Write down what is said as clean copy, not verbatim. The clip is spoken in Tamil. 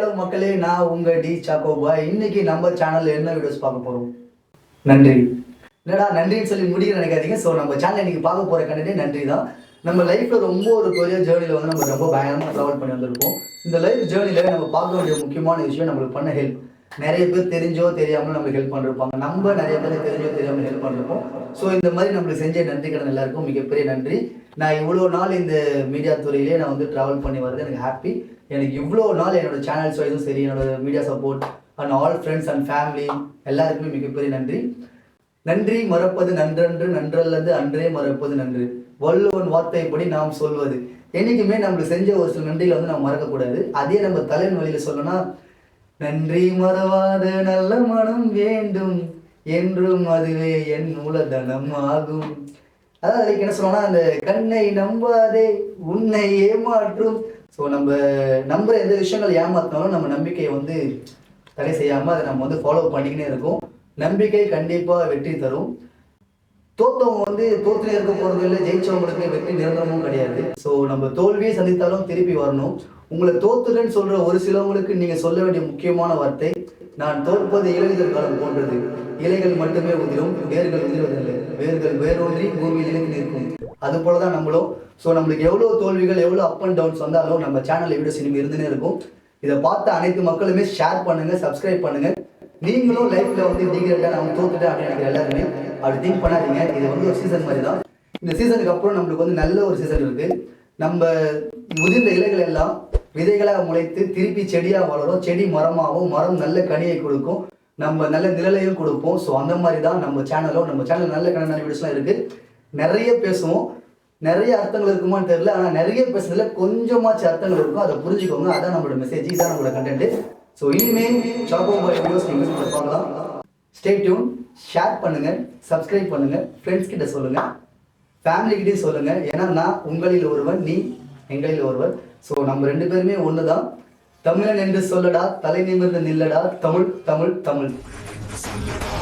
ஹலோ மக்களே, நான் உங்க டி சாக்கோ பாய். இன்னைக்கு நம்ம சேனல்ல என்ன வீடியோஸ் பார்க்க போறோம்? நன்றி. என்னடா நன்றின்னு சொல்லி முடிக்க நினைக்காதீங்க. ஸோ நம்ம சேனல் இன்னைக்கு பார்க்க போற கண்டென்ட் நன்றி தான். நம்ம லைஃப்ல ரொம்ப ஒரு பெரிய ஜேர்னில வந்து நம்ம ரொம்ப பயங்கரமாக ட்ராவல் பண்ணி வந்திருக்கோம். இந்த லைஃப் ஜேர்னில நம்ம பார்க்க வேண்டிய முக்கியமான விஷயம் நம்மளுக்கு பண்ண ஹெல்ப். நிறைய பேர் தெரிஞ்சோ தெரியாமலோ நம்மளுக்கு ஹெல்ப் பண்ணிருப்பாங்க. நம்ம நிறைய பேர் தெரிஞ்சோ தெரியாமல் ஹெல்ப் பண்ணிருப்போம். ஸோ இந்த மாதிரி நம்மளுக்கு செஞ்ச நன்றி கடன் எல்லாருக்கும் மிகப்பெரிய நன்றி. நான் இவ்வளோ நாள் இந்த மீடியா துறையிலே நான் வந்து ட்ராவல் பண்ணி வர்றது எனக்கு ஹாப்பி. எனக்கு இவ்வளோ நாள் என்னோட சேனல்ஸ் வைஸும் சரி, என்னோட media support and all friends and family எல்லாருக்குமே மிகப்பெரிய நன்றி. நன்றி மறப்பது நன்றன்று, நன்றல்லது அன்றே மறப்பது நன்று. வள்ளுவன் வார்த்தைப்படி நாம் சொல்வது. என்னைக்குமே நம்மளுக்கு செஞ்ச ஒரு சில நன்றிகளை வந்து நம்ம மறக்கக்கூடாது. அதே நம்ம தலைவன் வழியில சொல்லணும்னா, நன்றி மறவாத நல்ல மனம் வேண்டும் என்றும் அதுவே என் மூலதனம் ஆகும். அதாவது அதுக்கு என்ன சொல்லணும்னா, அந்த கண்ணை நம்பாதே உன்னை ஏமாற்றும். ஸோ நம்ம நம்புற எந்த விஷயங்கள் ஏமாத்தினாலும் நம்ம நம்பிக்கையை வந்து தடை செய்யாமல் அதை நம்ம வந்து ஃபாலோ பண்ணிக்கினே இருக்கோம். நம்பிக்கை கண்டிப்பாக வெற்றி தரும். தோத்தவங்க வந்து தோற்றுனே இருக்க போகிறது இல்லை, ஜெயிச்சவங்களுக்கு வெற்றி நிரந்தரமும் கிடையாது. ஸோ நம்ம தோல்வியை சந்தித்தாலும் திருப்பி வரணும். உங்களை தோத்துறேன்னு சொல்கிற ஒரு சிலவங்களுக்கு நீங்கள் சொல்ல வேண்டிய முக்கியமான வார்த்தை, நான் தோற்பது இலையுதிர் காலம் போன்றது. இலைகள் மட்டுமே உதிரும், வேர்கள் உதிர்வதில்லை. வேர்கள் வேரூன்றி பூமியில் இலக்கு நிற்கும். அது போல தான் நம்மளும். ஸோ நம்மளுக்கு எவ்வளோ தோல்விகள், எவ்வளோ அப் அண்ட் டவுன்ஸ் வந்தாலும் நம்ம சேனலில் வீடியோஸ் இனிமேல் இருந்துனே இருக்கும். இதை பார்த்த அனைத்து மக்களுமே ஷேர் பண்ணுங்கள், சப்ஸ்கிரைப் பண்ணுங்கள். நீங்களும் லைஃப்பில் வந்து டிகிரேட்டாக நான் தோத்துட்டேன் அப்படின்னு நினைக்கிற எல்லாருமே அப்படி திங்க் பண்ணாதீங்க. இது வந்து ஒரு சீசன் மாதிரி தான். இந்த சீசனுக்கு அப்புறம் நம்மளுக்கு வந்து நல்ல ஒரு சீசன் இருக்குது. நம்ம முதிர்ந்த இலைகள் எல்லாம் விதைகளாக முளைத்து திருப்பி செடியாக வளரும். செடி மரமாகவும், மரம் நல்ல கனியை கொடுக்கும், நம்ம நல்ல நிழலையும் கொடுப்போம். ஸோ அந்த மாதிரி தான் நம்ம சேனலும். நம்ம சேனல் நல்ல கணக்கான வீடியோஸ்லாம் இருக்குது. நிறைய பேசுவோம், நிறைய அர்த்தங்கள் இருக்குமான்னு தெரியல. ஆனால் நிறைய பேசுறதுல கொஞ்சமாச்சு அர்த்தங்கள் இருக்கும், அதை புரிஞ்சுக்கோங்க. அதான் நம்மளோட மெசேஜ், இதான் நம்மளோட கண்டென்ட். ஸோ இனிமேல் சாக்கோ பாய் வீடியோஸ் நீங்கள் பார்க்கலாம். ஸ்டே டியூன், ஷேர் பண்ணுங்கள், சப்ஸ்கிரைப் பண்ணுங்கள், ஃப்ரெண்ட்ஸ் கிட்ட சொல்லுங்கள், ஃபேமிலிக்கிட்டையும் சொல்லுங்கள். ஏன்னா நான் உங்களில் ஒருவன், நீ எங்களில் ஒருவர். ஸோ நம்ம ரெண்டு பேருமே ஒன்று தான். தமிழன் என்று சொல்லடா, தலை நிமிர்ந்து நில்லடா, தமிழ் தமிழ் தமிழ். சொல்லடா,